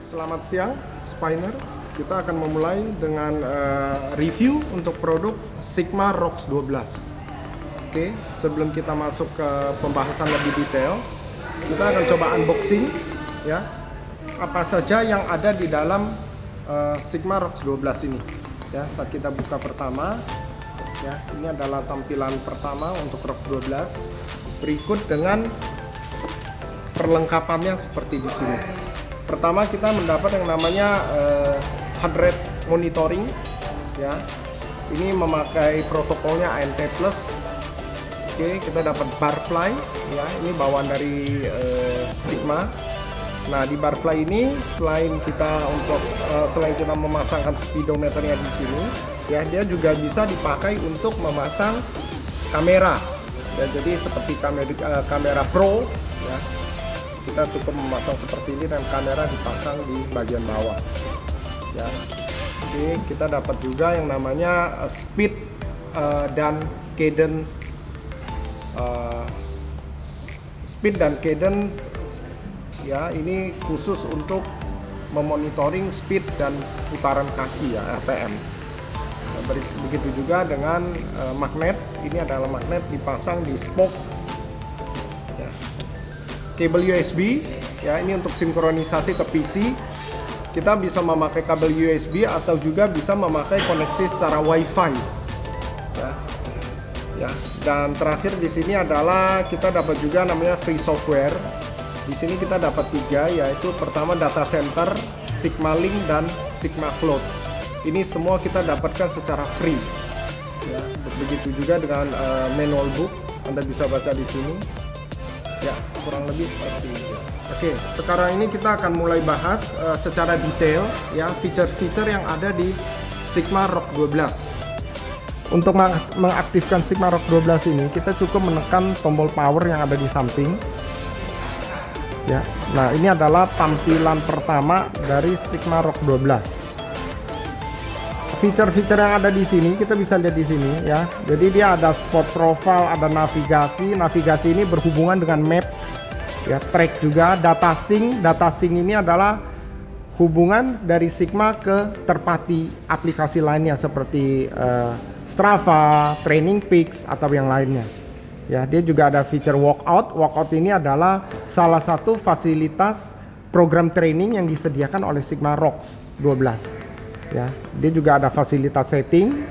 Selamat siang, Spiner. Kita akan memulai dengan review untuk produk Sigma ROX 12. Oke, sebelum kita masuk ke pembahasan lebih detail, kita akan coba unboxing ya. Apa saja yang ada di dalam Sigma ROX 12 ini. Ya, saat kita buka pertama, ya, ini adalah tampilan pertama untuk ROX 12. Berikut dengan perlengkapannya seperti di sini. Pertama kita mendapat yang namanya heart rate monitoring, ya. Ini memakai protokolnya ANT+. Oke, kita dapat barfly, ya. Ini bawaan dari Sigma. Nah, di barfly ini selain kita memasangkan speedometernya di sini, ya, dia juga bisa dipakai untuk memasang kamera. Ya, jadi seperti kamera pro, ya. Kita cukup memasang seperti ini dan kamera dipasang di bagian bawah, ya. Oke, kita dapat juga yang namanya speed dan cadence ya. Ini khusus untuk memonitoring speed dan putaran kaki, ya, RPM. Nah, begitu juga dengan magnet. Ini adalah magnet dipasang di spoke, ya. Kabel USB, ya, ini untuk sinkronisasi ke PC. Kita bisa memakai kabel USB atau juga bisa memakai koneksi secara WiFi, ya. Ya, dan terakhir di sini adalah kita dapat juga namanya free software. Di sini kita dapat 3, yaitu pertama data center, Sigma Link, dan Sigma Cloud. Ini semua kita dapatkan secara free, ya. Begitu juga dengan manual book, Anda bisa baca di sini. Ya, kurang lebih seperti itu. Oke, sekarang ini kita akan mulai bahas secara detail, ya, fitur-fitur yang ada di Sigma ROX 12. Untuk mengaktifkan Sigma ROX 12 ini, kita cukup menekan tombol power yang ada di samping. Ya, nah ini adalah tampilan pertama dari Sigma ROX 12. Fitur-fitur yang ada di sini kita bisa lihat di sini, ya. Jadi dia ada spot profile, ada navigasi. Navigasi ini berhubungan dengan map, ya. Track juga, data sync. Data sync ini adalah hubungan dari Sigma ke third-party aplikasi lainnya seperti Strava, Training Peaks atau yang lainnya. Ya, dia juga ada fitur walkout. Walkout ini adalah salah satu fasilitas program training yang disediakan oleh Sigma ROX 12. Ya, dia juga ada fasilitas setting,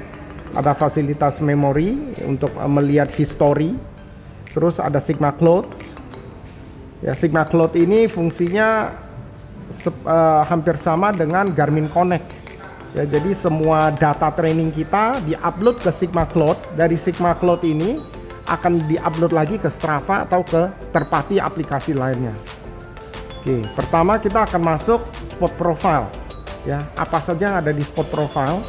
ada fasilitas memori untuk melihat history, terus ada Sigma Cloud. Ya, Sigma Cloud ini fungsinya hampir sama dengan Garmin Connect. Ya, jadi semua data training kita diupload ke Sigma Cloud. Dari Sigma Cloud ini akan diupload lagi ke Strava atau ke third-party aplikasi lainnya. Oke, pertama kita akan masuk spot profile. Ya, apa saja yang ada di spot profile.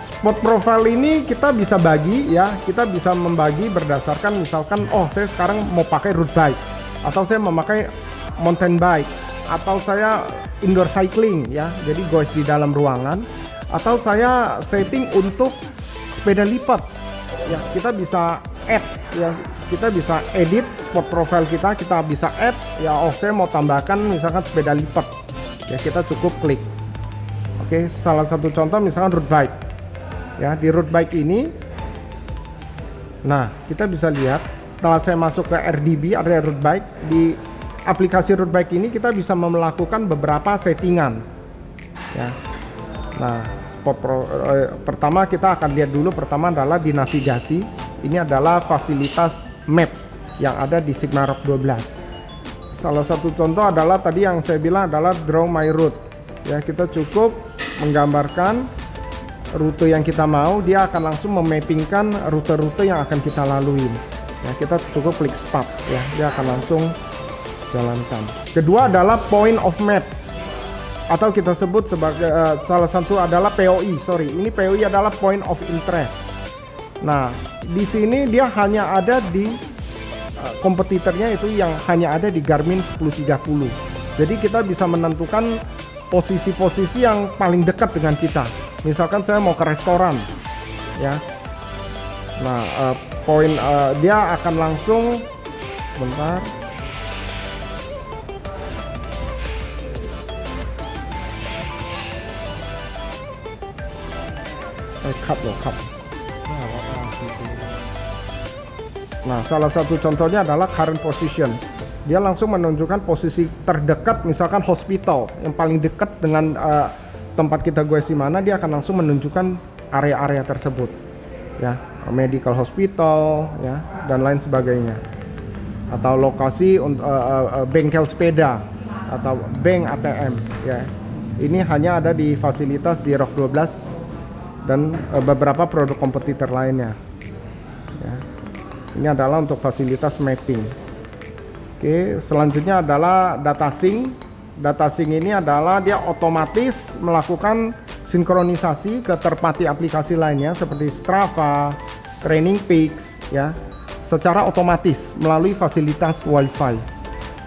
Spot profile ini kita bisa bagi, ya, kita bisa membagi berdasarkan misalkan, oh saya sekarang mau pakai road bike, atau saya memakai mountain bike, atau saya indoor cycling, ya, jadi goes di dalam ruangan, atau saya setting untuk sepeda lipat, ya, kita bisa add, ya, kita bisa edit spot profile kita bisa add, ya, oh saya mau tambahkan misalkan sepeda lipat, ya, kita cukup klik. Oke, salah satu contoh misalkan road bike, ya. Di road bike ini, nah kita bisa lihat setelah saya masuk ke RDB, area road bike, di aplikasi road bike ini kita bisa melakukan beberapa settingan, ya. Nah, pertama kita akan lihat dulu, pertama adalah di navigasi. Ini adalah fasilitas map yang ada di Sigma ROX 12. Salah satu contoh adalah tadi yang saya bilang adalah draw my route, ya. Kita cukup menggambarkan rute yang kita mau, dia akan langsung memappingkan rute-rute yang akan kita lalui. Ya, kita cukup klik start, ya, dia akan langsung jalankan. Kedua adalah point of map, atau kita sebut sebagai salah satu adalah POI. Ini POI adalah point of interest. Nah, di sini dia hanya ada di kompetitornya, itu yang hanya ada di Garmin 1030. Jadi kita bisa menentukan posisi-posisi yang paling dekat dengan kita. Misalkan saya mau ke restoran, ya. Nah, dia akan langsung, bentar. Cut loh, cut. Nah, salah satu contohnya adalah current position. Dia langsung menunjukkan posisi terdekat, misalkan hospital yang paling dekat dengan tempat kita goes di mana, dia akan langsung menunjukkan area-area tersebut, ya, medical hospital, ya, dan lain sebagainya. Atau lokasi untuk bengkel sepeda atau bank ATM, ya. Ini hanya ada di fasilitas di Rock 12 dan beberapa produk kompetitor lainnya. Ya. Ini adalah untuk fasilitas mapping. Oke, selanjutnya adalah data sync. Data sync ini adalah dia otomatis melakukan sinkronisasi ke third party aplikasi lainnya seperti Strava, Training Peaks, ya, secara otomatis melalui fasilitas Wi-Fi.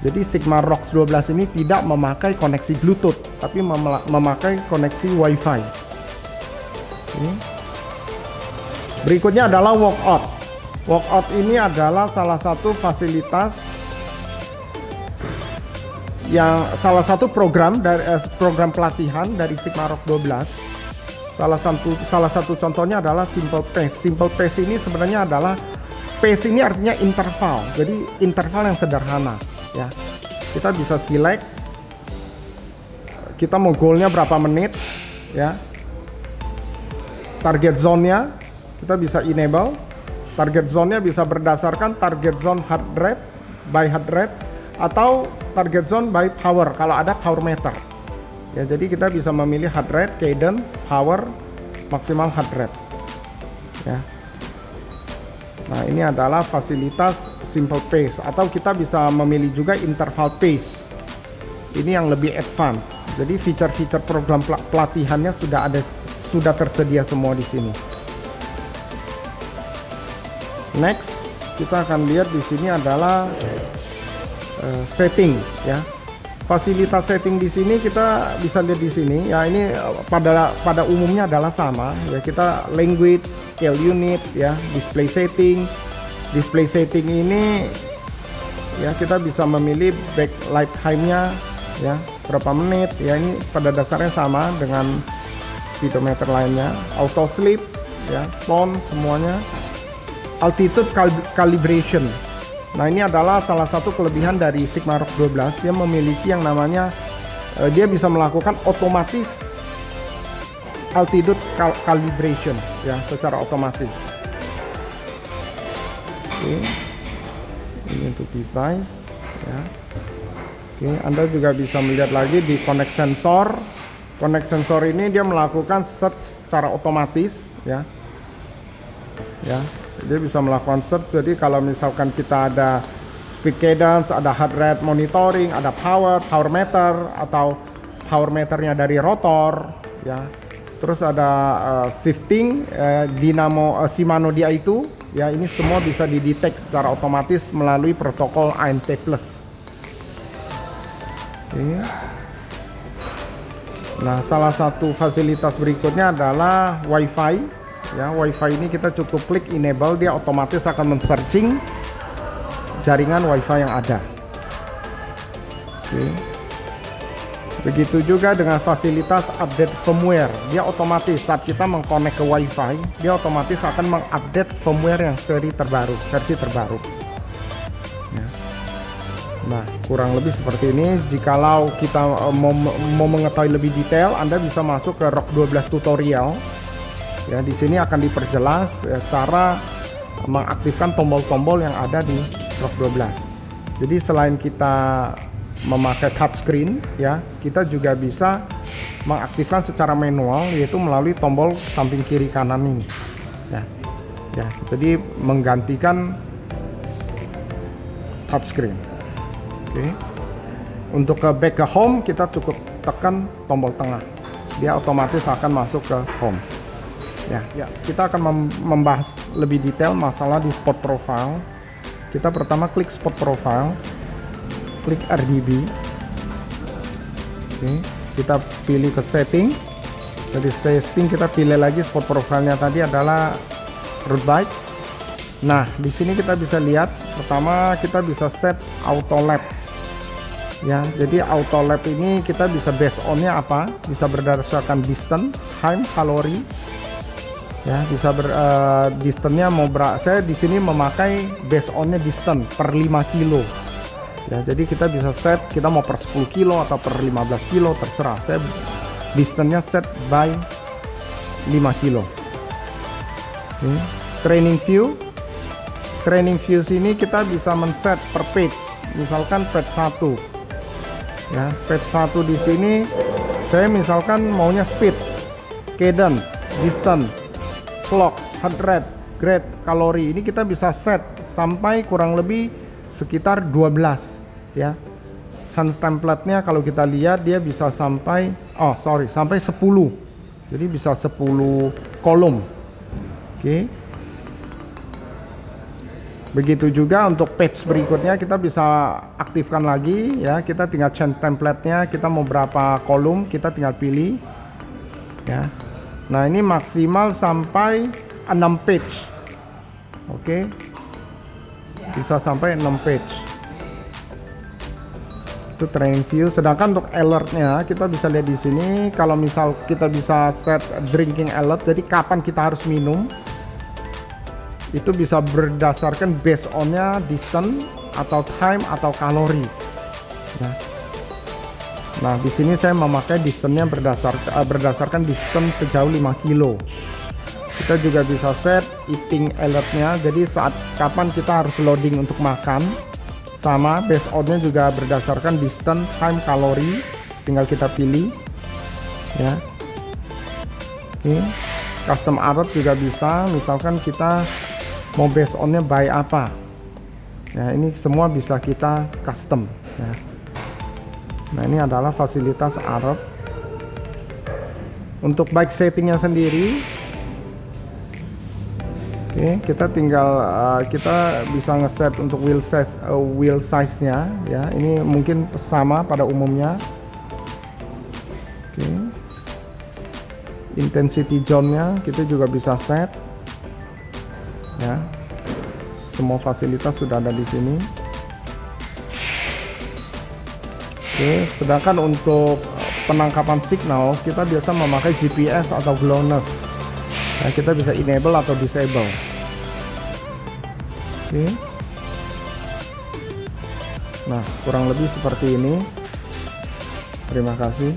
Jadi Sigma Rocks 12 ini tidak memakai koneksi Bluetooth, tapi memakai koneksi Wi-Fi. Berikutnya adalah walkout. Walkout ini adalah salah satu fasilitas yang salah satu program dari program pelatihan dari Sigma Rock 12. Salah satu contohnya adalah Simple Pace. Simple Pace ini sebenarnya adalah pace ini artinya interval. Jadi interval yang sederhana, ya. Kita bisa select kita mau goalnya berapa menit, ya. Target zone-nya kita bisa enable. Target zone-nya bisa berdasarkan target zone heart rate by heart rate atau target zone by power kalau ada power meter. Ya, jadi kita bisa memilih heart rate, cadence, power, maksimal heart rate. Ya. Nah, ini adalah fasilitas simple pace atau kita bisa memilih juga interval pace. Ini yang lebih advance. Jadi feature-feature program pelatihannya sudah tersedia semua di sini. Next, kita akan lihat di sini adalah setting, ya. Fasilitas setting di sini kita bisa lihat di sini, ya. Ini pada umumnya adalah sama, ya. Kita language, scale unit, ya, display setting. Display setting ini, ya, kita bisa memilih backlight time-nya, ya, berapa menit, ya. Ini pada dasarnya sama dengan speedometer lainnya. Auto sleep, ya, tone semuanya. Altitude calibration. Nah, ini adalah salah satu kelebihan dari Sigma Rock 12. Dia memiliki yang namanya dia bisa melakukan otomatis altitude calibration, ya, secara otomatis. Oke. Ini untuk device, ya. Oke, Anda juga bisa melihat lagi di connect sensor. Connect sensor ini dia melakukan search secara otomatis, ya. Ya. Dia bisa melakukan search. Jadi kalau misalkan kita ada speed cadence, ada heart rate monitoring, ada power meter atau power meternya dari rotor, ya. Terus ada shifting, dinamo Shimano Di2, ya. Ini semua bisa didetek secara otomatis melalui protokol ANT+. Nah, salah satu fasilitas berikutnya adalah Wi-Fi. Ya, Wi-Fi ini kita cukup klik enable, dia otomatis akan men-searching jaringan Wi-Fi yang ada. Oke. Begitu juga dengan fasilitas update firmware. Dia otomatis saat kita mengkonek ke Wi-Fi, dia otomatis akan mengupdate firmware yang versi terbaru. Ya. Nah, kurang lebih seperti ini. Jikalau kita mau mengetahui lebih detail, Anda bisa masuk ke Rock 12 tutorial. Ya, di sini akan diperjelas cara mengaktifkan tombol-tombol yang ada di Rock 12. Jadi selain kita memakai touchscreen, ya, kita juga bisa mengaktifkan secara manual, yaitu melalui tombol samping kiri kanan ini. Ya, ya, jadi menggantikan touchscreen. Oke. Untuk back ke home, kita cukup tekan tombol tengah. Dia otomatis akan masuk ke home. Ya, kita akan membahas lebih detail masalah di spot profile. Kita pertama klik spot profile, klik RGB. Oke, kita pilih ke setting. Dari setting kita pilih lagi spot profile-nya tadi adalah road bike. Nah, di sini kita bisa lihat pertama kita bisa set auto lap. Ya, jadi auto lap ini kita bisa based on-nya apa? Bisa berdasarkan distance, time, kalori, Ya, bisa distance-nya saya di sini memakai based on-nya distance per 5 kilo. Ya, jadi kita bisa set kita mau per 10 kilo atau per 15 kilo terserah. Saya distance-nya set by 5 kilo. Oke. Training view sini kita bisa men-set per page. Misalkan page 1. Ya, page 1 di sini saya misalkan maunya speed, cadence, distance, clock, heart rate, grade, kalori. Ini kita bisa set sampai kurang lebih sekitar 12 ya. Chance template-nya kalau kita lihat dia bisa sampai sampai 10. Jadi bisa 10 kolom. Oke. Begitu juga untuk page berikutnya kita bisa aktifkan lagi ya. Kita tinggal change template-nya, kita mau berapa kolom, kita tinggal pilih ya. Nah, ini maksimal sampai 6 page. Oke. Bisa sampai 6 page. Itu training view. Sedangkan untuk alert-nya kita bisa lihat di sini. Kalau misal kita bisa set drinking alert, jadi kapan kita harus minum. Itu bisa berdasarkan based on-nya distance atau time atau kalori. Nah, di sini saya memakai distance-nya berdasarkan distance sejauh 5 kilo. Kita juga bisa set eating alert-nya, jadi saat kapan kita harus loading untuk makan. Sama based on-nya juga berdasarkan distance, time, kalori. Tinggal kita pilih ya. Oke. Custom alert juga bisa, misalkan kita mau based on-nya by apa. Ya, ini semua bisa kita custom ya. Nah, ini adalah fasilitas alert. Untuk bike settingnya sendiri, oke, kita tinggal kita bisa ngeset untuk wheel size-nya ya. Ini mungkin sama pada umumnya. Oke. Intensity zone-nya kita juga bisa set. Ya, semua fasilitas sudah ada di sini. Oke, sedangkan untuk penangkapan signal kita biasa memakai GPS atau GLONASS. Nah, kita bisa enable atau disable. Oke. Nah, kurang lebih seperti ini. Terima kasih.